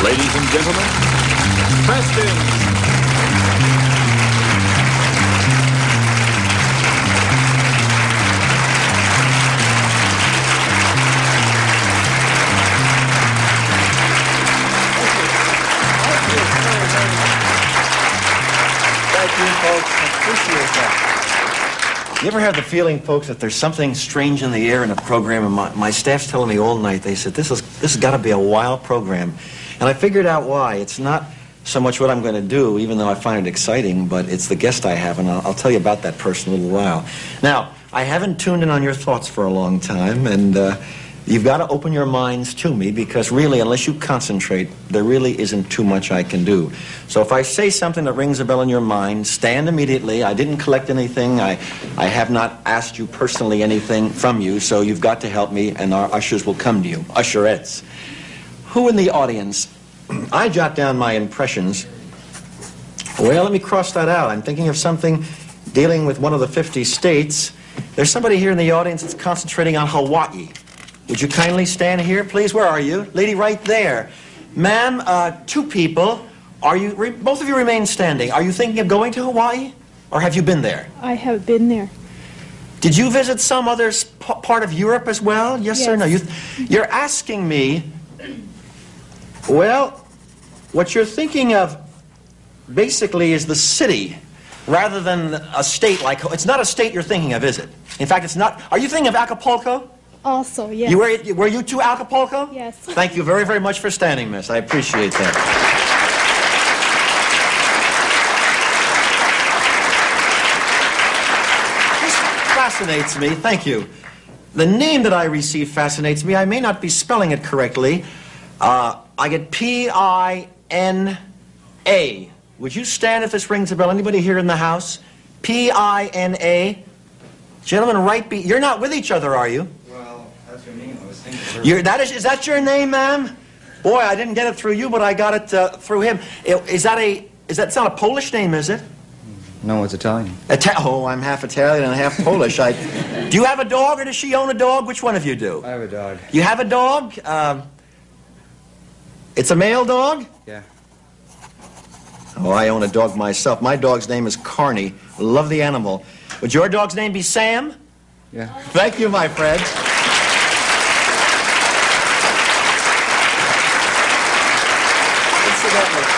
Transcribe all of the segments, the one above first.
Ladies and gentlemen, Kreskin. You ever have the feeling, folks, that there's something strange in the air in a program? And my staff's telling me all night, they said, this has got to be a wild program. And I figured out why. It's not so much what I'm going to do, even though I find it exciting, but it's the guest I have, and I'll tell you about that person in a little while. Now, I haven't tuned in on your thoughts for a long time, and you've got to open your minds to me, because really, unless you concentrate, there really isn't too much I can do. So if I say something that rings a bell in your mind, stand immediately. I didn't collect anything. I have not asked you personally anything from you, so you've got to help me, and our ushers will come to you. Usherettes. Who in the audience? I jot down my impressions. Well, let me cross that out. I'm thinking of something dealing with one of the 50 states. There's somebody here in the audience that's concentrating on Hawaii. Would you kindly stand here, please? Where are you? Lady right there. Ma'am, two people. Both of you remain standing. Are you thinking of going to Hawaii? Or have you been there? I have been there. Did you visit some other part of Europe as well? Yes, or no? You're asking me, well, what you're thinking of basically is the city rather than a state like... It's not a state you're thinking of, is it? In fact, it's not... Are you thinking of Acapulco? Also, yes. Were you to Acapulco? Yes. Thank you very, very much for standing, miss. I appreciate that. This fascinates me. Thank you. The name that I received fascinates me. I may not be spelling it correctly. I get P-I-N-A. Would you stand if this rings a bell? Anybody here in the house? P-I-N-A. Gentlemen, right you're not with each other, are you? That's your name. I was thinking. Is that your name, ma'am? Boy, I didn't get it through you, but I got it through him. It's not a Polish name, is it? No, it's Italian. Oh, I'm half Italian and half Polish. Do you have a dog, or does she own a dog? Which one of you do? I have a dog. You have a dog? It's a male dog? Yeah. Oh, I own a dog myself. My dog's name is Carney. Love the animal. Would your dog's name be Sam? Yeah. Thank you, my friend.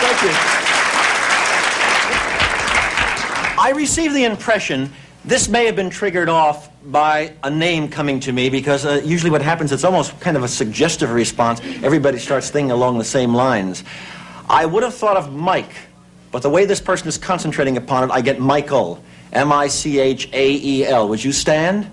Thank you. I received the impression this may have been triggered off by a name coming to me, because usually what happens, it's almost kind of a suggestive response. Everybody starts thinking along the same lines. I would have thought of Mike, but the way this person is concentrating upon it, I get Michael. M-I-C-H-A-E-L. Would you stand?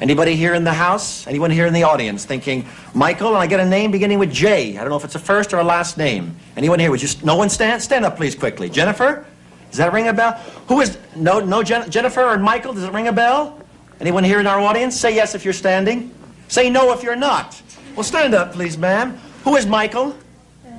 Anybody here in the house? Anyone here in the audience thinking, Michael, and I get a name beginning with J. I don't know if it's a first or a last name. Anyone here? Would you... No one stand? Stand up, please, quickly. Jennifer? Does that ring a bell? Who is... No, Jennifer and Michael, does it ring a bell? Anyone here in our audience? Say yes if you're standing. Say no if you're not. Well, stand up, please, ma'am. Who is Michael?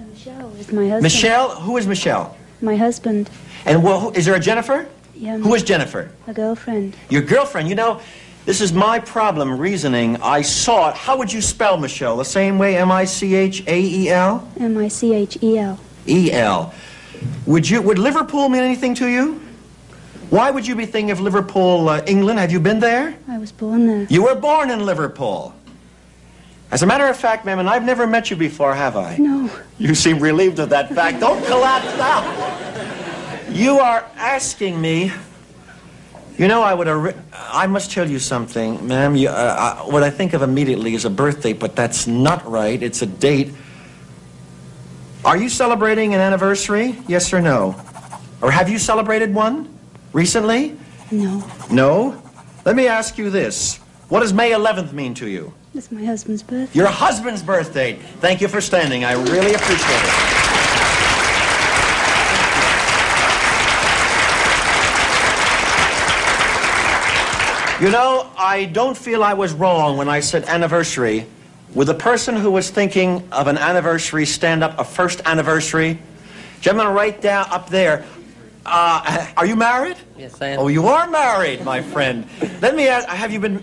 Michelle is my husband. Michelle? Who is Michelle? My husband. And well, is there a Jennifer? Yeah. Who is Jennifer? A girlfriend. Your girlfriend. You know, this is my problem reasoning. I saw it. How would you spell Michelle? The same way, M-I-C-H-A-E-L? M-I-C-H-E-L. E-L. Would Liverpool mean anything to you? Why would you be thinking of Liverpool, England? Have you been there? I was born there. You were born in Liverpool. As a matter of fact, ma'am, and I've never met you before, have I? No. You seem relieved of that fact. Don't collapse now. You are asking me... You know, I must tell you something, ma'am. What I think of immediately is a birthday, but that's not right. It's a date. Are you celebrating an anniversary? Yes or no? Or have you celebrated one recently? No. No? Let me ask you this. What does May 11th mean to you? It's my husband's birthday. Your husband's birthday. Thank you for standing. I really appreciate it. You know, I don't feel I was wrong when I said anniversary. Would the person who was thinking of an anniversary stand up, a first anniversary? Gentlemen, right down up there. Are you married? Yes, I am. Oh, you are married, my friend. Let me ask, have you been,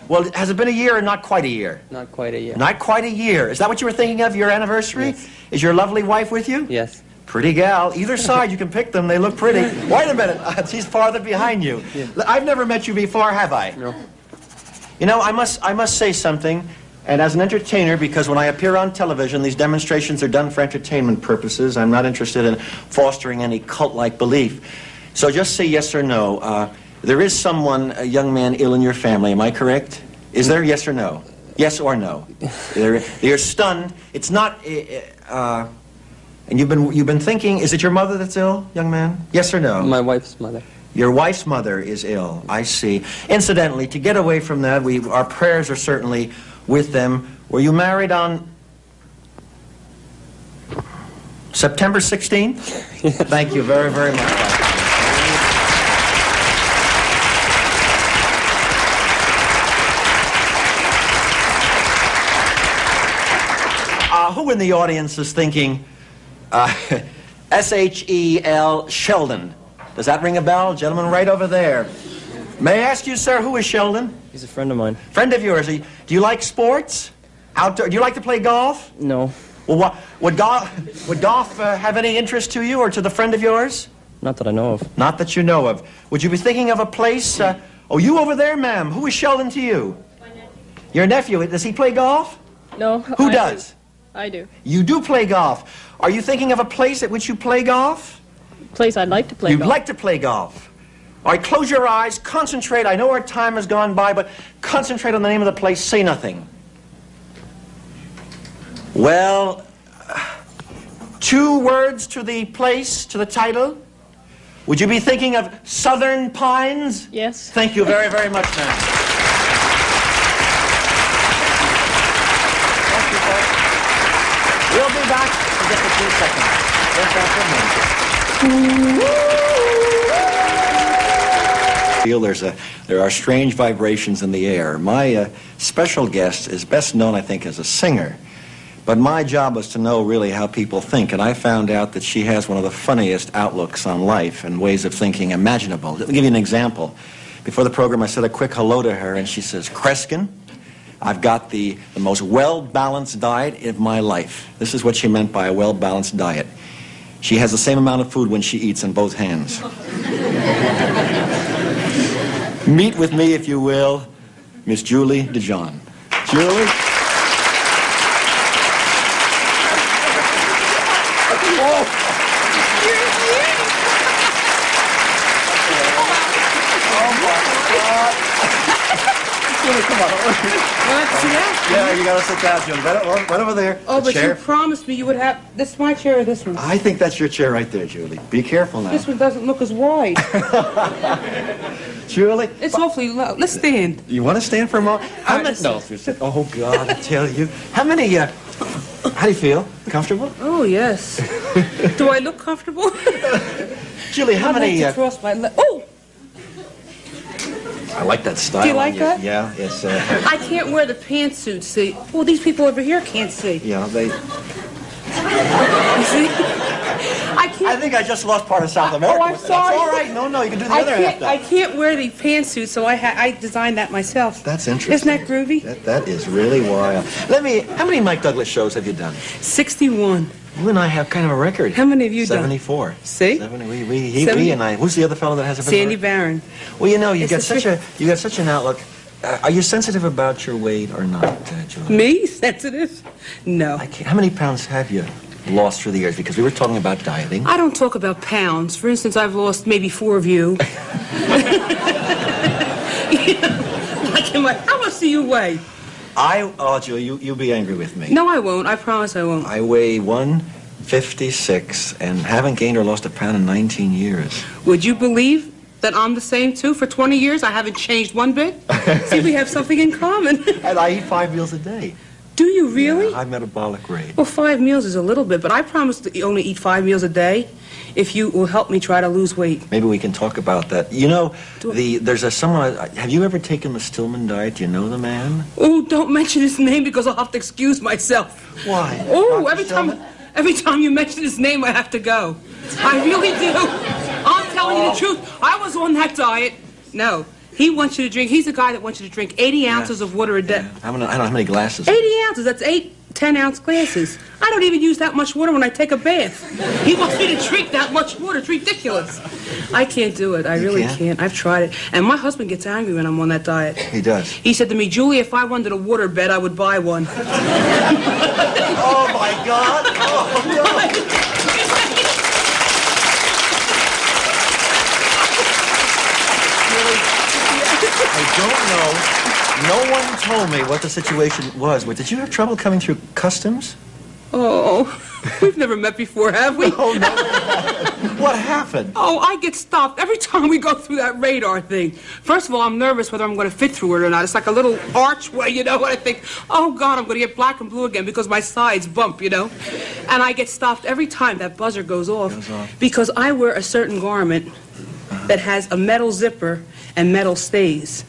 well, has it been a year or not quite a year? Not quite a year. Not quite a year. Is that what you were thinking of, your anniversary? Yes. Is your lovely wife with you? Yes. Pretty gal. Either side, you can pick them. They look pretty. Wait a minute. She's farther behind you. Yeah. I've never met you before, have I? No. You know, I must say something. And as an entertainer, because when I appear on television, these demonstrations are done for entertainment purposes. I'm not interested in fostering any cult-like belief. So just say yes or no. There is someone, a young man, ill in your family. Am I correct? Is there? Yes or no? Yes or no? You're stunned. It's not... and you've been thinking, is it your mother that's ill, young man? Yes or no? My wife's mother. Your wife's mother is ill. I see. Incidentally, to get away from that, our prayers are certainly with them. Were you married on September 16th? Yes. Thank you very, very much. Who in the audience is thinking S-H-E-L, Sheldon? Does that ring a bell? Gentleman right over there. May I ask you, sir, who is Sheldon? He's a friend of mine. Friend of yours. Do you like sports? Outdoor? Do you like to play golf? No. Well, would golf have any interest to you or to the friend of yours? Not that I know of. Not that you know of. Would you be thinking of a place? Oh, you over there, ma'am. Who is Sheldon to you? My nephew. Your nephew. Does he play golf? No. Who does? I do. You do play golf. Are you thinking of a place at which you play golf? Place I'd like to play You'd golf. like to play golf. All right, close your eyes, concentrate. I know our time has gone by, but concentrate on the name of the place. Say nothing. Well, 2 words to the place, to the title. Would you be thinking of Southern Pines? Yes. Thank you very, very much, ma'am. Thank you, folks. We'll be back in just a few seconds. Just after a minute. There are strange vibrations in the air. My special guest is best known, I think, as a singer. But my job was to know really how people think, and I found out that she has one of the funniest outlooks on life and ways of thinking imaginable. Let me give you an example. Before the program, I said a quick hello to her, and she says, Kreskin, I've got the most well-balanced diet of my life. This is what she meant by a well-balanced diet. She has the same amount of food when she eats in both hands. Meet with me, if you will, Miss Julie Dejong. Julie? Yeah, you gotta sit down, Julie. Right over there. Oh, but chair. you promised me you would have... This is my chair or this one? I think that's your chair right there, Julie. Be careful now. This one doesn't look as wide. Julie? It's awfully low. Let's stand. You want to stand for a moment? How many? No. Oh, God, I tell you. How many, how do you feel? Comfortable? Oh, yes. Do I look comfortable? Julie, how I'd many, like to cross my leg. Oh! I like that style. Do you like on that? Yeah, it's, I can't wear the pantsuit, see? Well, these people over here can't see. yeah, they... You see? I can't... I think I just lost part of South America. I'm sorry. That's all right. No, you can do the other half. I can't wear the pantsuit, so I designed that myself. That's interesting. Isn't that groovy? That is really wild. How many Mike Douglas shows have you done? 61. You and I have kind of a record. How many have you done? 74. See? 70, we and I. Who's the other fellow that has a Sandy Barron. Well, you know, you got It's such an outlook. Are you sensitive about your weight or not, Julie? Me? Sensitive? No. How many pounds have you lost through the years? Because we were talking about dieting. I don't talk about pounds. For instance, I've lost maybe 4 of you. How much do you weigh? Julie, you'll be angry with me. No, I won't. I promise I won't. I weigh 156 and haven't gained or lost a pound in 19 years. Would you believe that I'm the same, too? For 20 years, I haven't changed one bit. See, we have something in common. And I eat 5 meals a day. Do you really? Yeah, high metabolic rate. Well, 5 meals is a little bit, but I promise to only eat 5 meals a day if you will help me try to lose weight. Maybe we can talk about that. You know, someone. Have you ever taken the Stillman diet? Do you know the man? Oh, don't mention his name because I'll have to excuse myself. Why? Oh, Dr. every time you mention his name, I have to go. I really do. I'm telling you the truth. I was on that diet. No. He wants you to drink. He's the guy that wants you to drink 80 ounces of water a day. I don't know how many glasses. 80 ounces. That's 10 10-ounce glasses. I don't even use that much water when I take a bath. He wants me to drink that much water. It's ridiculous. I can't do it. I really can't. I've tried it. And my husband gets angry when I'm on that diet. He does. He said to me, Julie, if I wanted a water bed, I would buy one. Oh, my God. Oh, no. I don't know. No one told me what the situation was. But did you have trouble coming through customs? Oh, we've never met before, have we? Oh, no. What happened? Oh, I get stopped every time we go through that radar thing. First of all, I'm nervous whether I'm going to fit through it or not. It's like a little archway, you know, and I think, oh, God, I'm going to get black and blue again because my sides bump, you know. And I get stopped every time that buzzer goes off because I wear a certain garment that has a metal zipper and metal stays.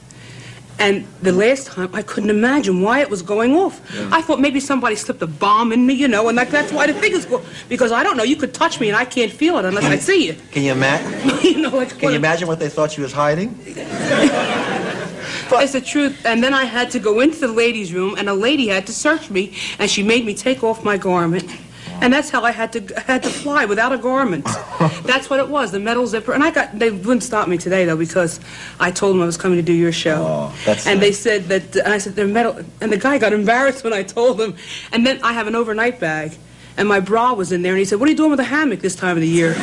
And the last time, I couldn't imagine why it was going off. Yeah. I thought maybe somebody slipped a bomb in me, you know, and that's why the thing is going. Because I don't know, you could touch me and I can't feel it unless I see it. Can you imagine? You know, like, can you imagine what they thought she was hiding? It's the truth. And then I had to go into the ladies' room, and a lady had to search me, and she made me take off my garment. And that's how I had to fly without a garment. That's what it was, the metal zipper. And they wouldn't stop me today, though, because I told them I was coming to do your show. Oh, that's and nice. They said that, and I said, they're metal. And the guy got embarrassed when I told him. And then I have an overnight bag, and my bra was in there, and he said, what are you doing with a hammock this time of the year?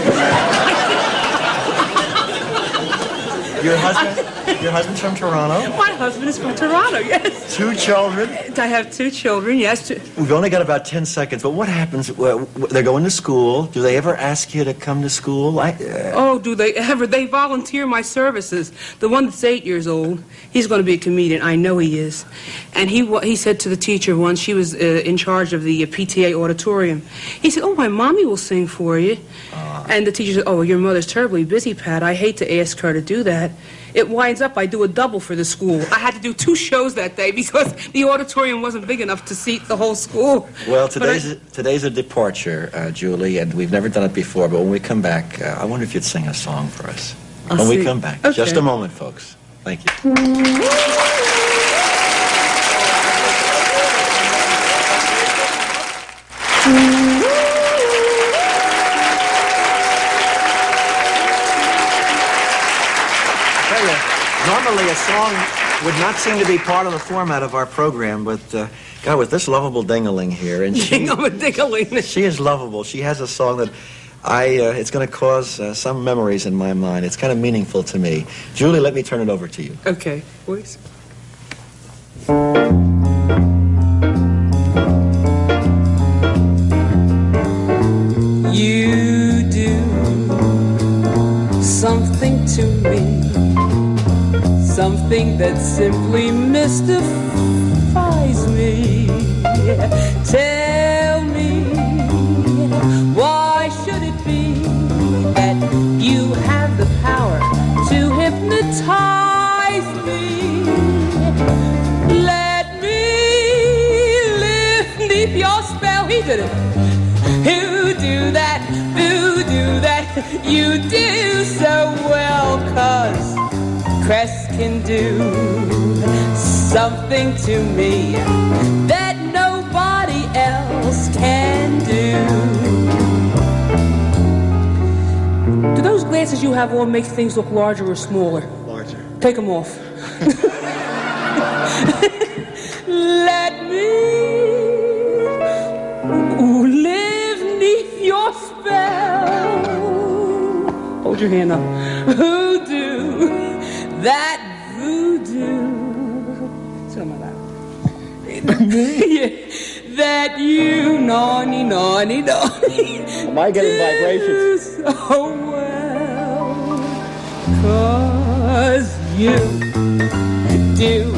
Your husband? Your husband's from Toronto? My husband is from Toronto, yes. 2 children? I have 2 children, yes. We've only got about 10 seconds, but what happens? Well, they're going to school. Do they ever ask you to come to school? Oh, do they ever? They volunteer my services. The one that's 8 years old, he's going to be a comedian. I know he is. And he said to the teacher once, she was in charge of the PTA auditorium. He said, oh, my mommy will sing for you. And the teacher said, oh, your mother's terribly busy, Pat. I hate to ask her to do that. It winds up I do a double for the school. I had to do 2 shows that day because the auditorium wasn't big enough to seat the whole school. Well, today's a departure, Julie, and we've never done it before, but when we come back, I wonder if you'd sing a song for us. When we come back. Okay. Just a moment, folks. Thank you. Normally, a song would not seem to be part of the format of our program, but God, with this lovable ding-a-ling here, and she is lovable. She has a song that it's going to cause some memories in my mind. It's kind of meaningful to me. Julie, let me turn it over to you. Okay, please. You do something to me. Something that simply mystifies me. Tell me, why should it be that you have the power to hypnotize me? Let me live beneath your spell. He did it. Who do that? Who do that? You do so well, 'cause Kreskin do something to me that nobody else can do. Do those glasses you have on make things look larger or smaller? Larger. Take them off. Let me live neath your spell. Hold your hand up. Who do that voodoo? Sit on my lap. Yeah, that you naughty. Am I getting vibrations? So well, 'cause you do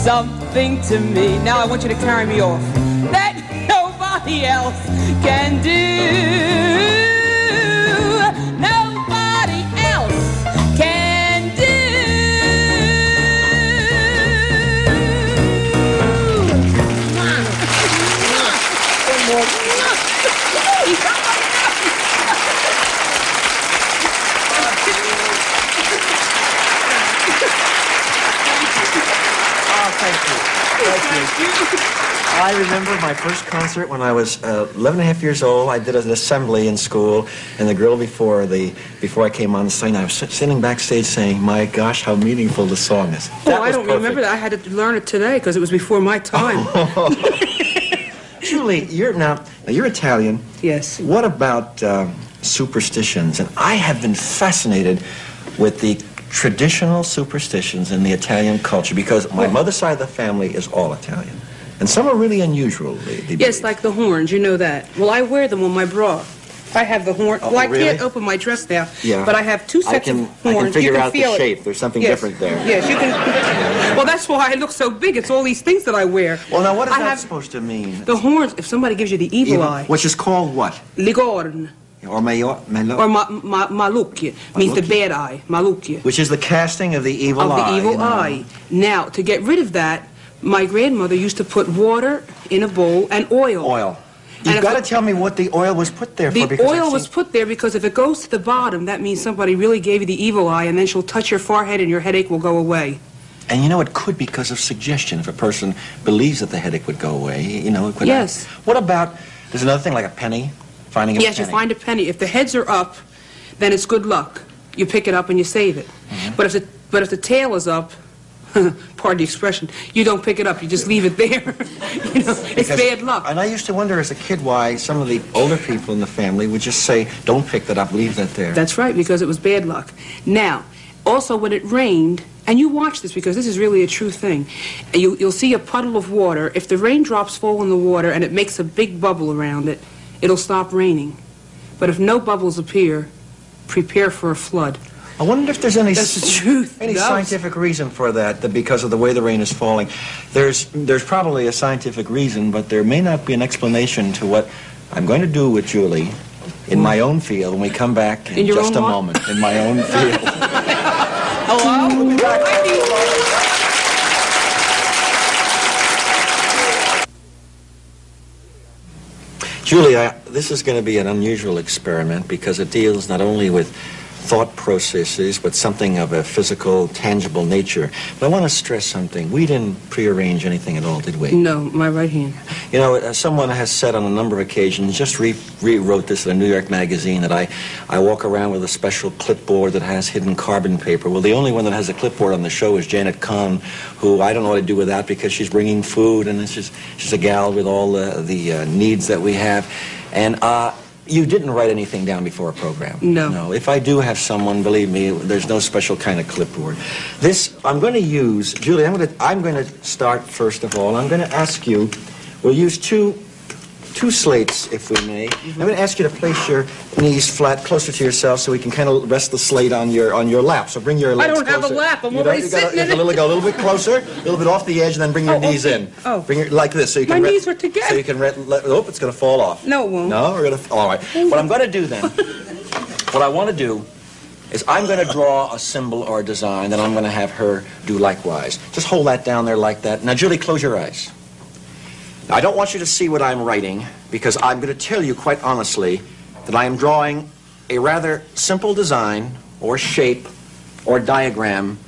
something to me. Now I want you to carry me off. That nobody else can do. Nobody else can do. Oh, thank you. Thank you. I remember my first concert when I was 11 and a half years old. I did an assembly in school, and the girl before I came on the scene, I was sitting backstage saying, "My gosh, how meaningful the song is." Oh, I don't remember that. I had to learn it today because it was before my time. Julie, you're Italian. Yes. What about superstitions? And I have been fascinated with the traditional superstitions in the Italian culture because my mother's side of the family is all Italian. And some are really unusual. They Yes, like the horns, you know that. Well, I wear them on my bra. I have the horn. Oh, well, I really? can't open my dress now, Yeah. but I have two sets of horns. I can figure you can out feel the it. shape. There's something different there. Yes, you can. Well, that's why I look so big. It's all these things that I wear. Well, now, what is that supposed to mean? The horns, if somebody gives you the evil eye. Which is called what? Ligorn. Or malucchio. Or malucchio. Means the bad eye. Malucchio. Which is the casting of the evil eye. Of the evil eye. Now, to get rid of that, my grandmother used to put water in a bowl and oil. Oil. You've got to tell me what the oil was put there for. The oil was put there because if it goes to the bottom, that means somebody really gave you the evil eye, and then she'll touch your forehead and your headache will go away. And you know, it could be because of suggestion. If a person believes that the headache would go away, you know, it could. Yes. What about, there's another thing like a penny? Finding a penny. Yes, you find a penny. If the heads are up, then it's good luck. You pick it up and you save it. Mm-hmm. But if the tail is up, pardon the expression, you don't pick it up, you just leave it there. You know, it's bad luck. And I used to wonder as a kid why some of the older people in the family would just say, don't pick that up, leave that there. That's right, because it was bad luck. Now, also when it rained, and you watch this because this is really a true thing, you'll see a puddle of water. If the raindrops fall in the water and it makes a big bubble around it, it'll stop raining. But if no bubbles appear, prepare for a flood. I wonder if there's any That's the truth. Any scientific reason for that because of the way the rain is falling. There's probably a scientific reason, but there may not be an explanation to what I'm going to do with Julie in my own field when we come back in just a moment. In my own field. Hello? We'll be back. Julie, this is going to be an unusual experiment because it deals not only with thought processes, but something of a physical, tangible nature. But I want to stress something. We didn't prearrange anything at all, did we? No, my right hand. You know, someone has said on a number of occasions, just rewrote this in a New York magazine, that I walk around with a special clipboard that has hidden carbon paper. Well, the only one that has a clipboard on the show is Janet Kahn, who I don't know what to do with that because she's bringing food, and she's a gal with all the needs that we have. And you didn't write anything down before a program? No. No. If I do have someone, believe me, there's no special kind of clipboard. This, I'm going to use, Julie, I'm going to start first of all. I'm going to ask you, we'll use two slates, if we may. I'm going to ask you to place your knees flat, closer to yourself, so we can kind of rest the slate on your lap. So bring your legs closer. I don't have a lap. I'm already sitting in it. Go a little bit closer, a little bit off the edge, and then bring your knees in. Oh. Bring it like this, so you can. My knees are together. So you can. Oh, it's going to fall off. No, it won't. No, we're going to. All right. What I'm going to do then, what I want to do, is I'm going to draw a symbol or a design, and I'm going to have her do likewise. Just hold that down there like that. Now, Julie, close your eyes. Now, I don't want you to see what I'm writing, because I'm going to tell you quite honestly that I am drawing a rather simple design or shape or diagram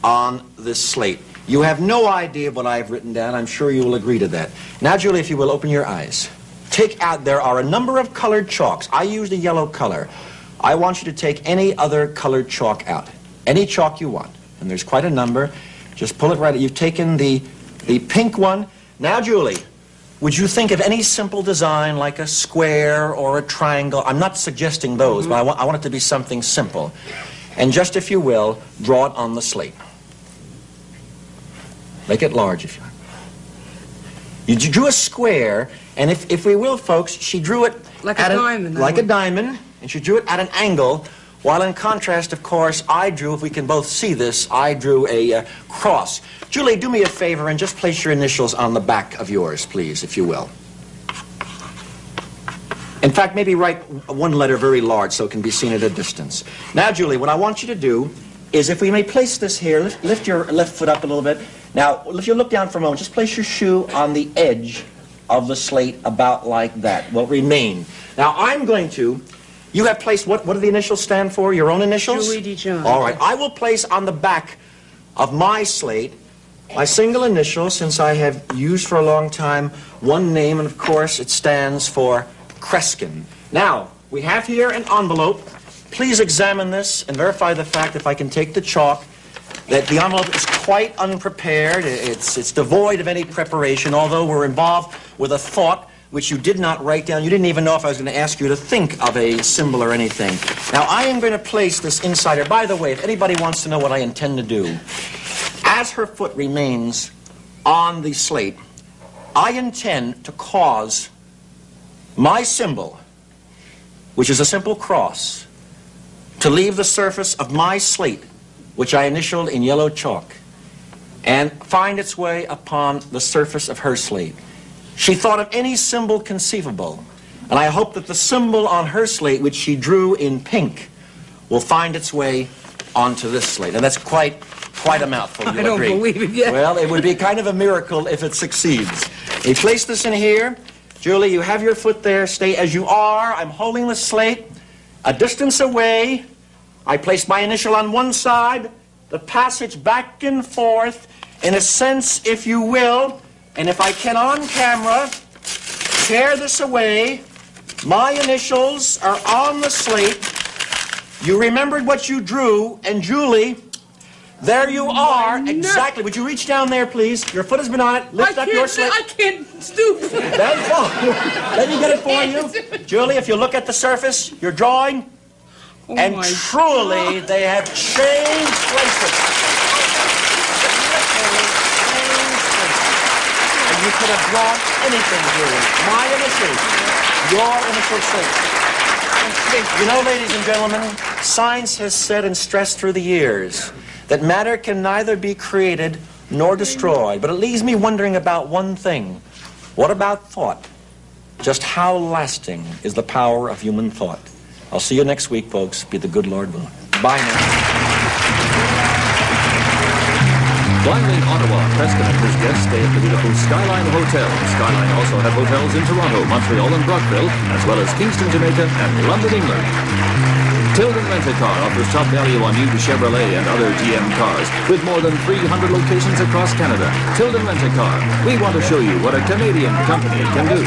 on this slate. You have no idea what I've written down. I'm sure you will agree to that. Now, Julie, if you will, open your eyes. Take out, there are a number of colored chalks. I used a yellow color. I want you to take any other colored chalk out. Any chalk you want. And there's quite a number. Just pull it right out. You've taken the pink one. Now, Julie, would you think of any simple design like a square or a triangle? I'm not suggesting those, but I want it to be something simple. And just, if you will, draw it on the slate. Make it large, if you want. You drew a square, and if we will, folks, she drew it like a diamond. Like a diamond, and she drew it at an angle, while in contrast, of course, I drew, if we can both see this, I drew a cross. Julie, do me a favor and just place your initials on the back of yours, please, if you will. In fact, maybe write one letter very large so it can be seen at a distance. Now, Julie, what I want you to do is, if we may place this here, lift your left foot up a little bit. Now, if you look down for a moment, just place your shoe on the edge of the slate about like that. Will remain. Now, I'm going to, you have placed, what do the initials stand for? Your own initials? Julie Dejong. All right. I will place on the back of my slate my single initial, since I have used for a long time one name, and of course it stands for Kreskin. Now, we have here an envelope. Please examine this and verify the fact, if I can take the chalk, that the envelope is quite unprepared. It's devoid of any preparation, although we're involved with a thought which you did not write down. You didn't even know if I was going to ask you to think of a symbol or anything. Now, I am going to place this inside her. By the way, if anybody wants to know what I intend to do, as her foot remains on the slate, I intend to cause my symbol, which is a simple cross, to leave the surface of my slate, which I initialed in yellow chalk, and find its way upon the surface of her slate. She thought of any symbol conceivable, and I hope that the symbol on her slate, which she drew in pink, will find its way onto this slate. And that's quite a mouthful, you'll agree. I don't believe it yet. Well, it would be kind of a miracle if it succeeds. We place this in here. Julie, you have your foot there. Stay as you are. I'm holding the slate a distance away. I place my initial on one side, the passage back and forth, in a sense, if you will, and if I can on camera, tear this away. My initials are on the slate. You remembered what you drew, and Julie, there you are. Exactly. Would you reach down there, please? Your foot has been on it. Lift up your slate. I can't stoop. Let me get it for you. Julie, if you look at the surface, you're drawing, and truly, they have changed places. You could have drawn anything, Julie. My initials, your initial slate. You know, ladies and gentlemen, science has said and stressed through the years that matter can neither be created nor destroyed. But it leaves me wondering about one thing. What about thought? Just how lasting is the power of human thought? I'll see you next week, folks. Be the good Lord willing. Bye now. While in Ottawa, Kreskin and his guests stay at the beautiful Skyline Hotel. Skyline also have hotels in Toronto, Montreal, and Brockville, as well as Kingston, Jamaica, and London, England. Tilden Rent-A-Car offers top value on new Chevrolet and other GM cars, with more than 300 locations across Canada. Tilden Rent-A-Car. We want to show you what a Canadian company can do.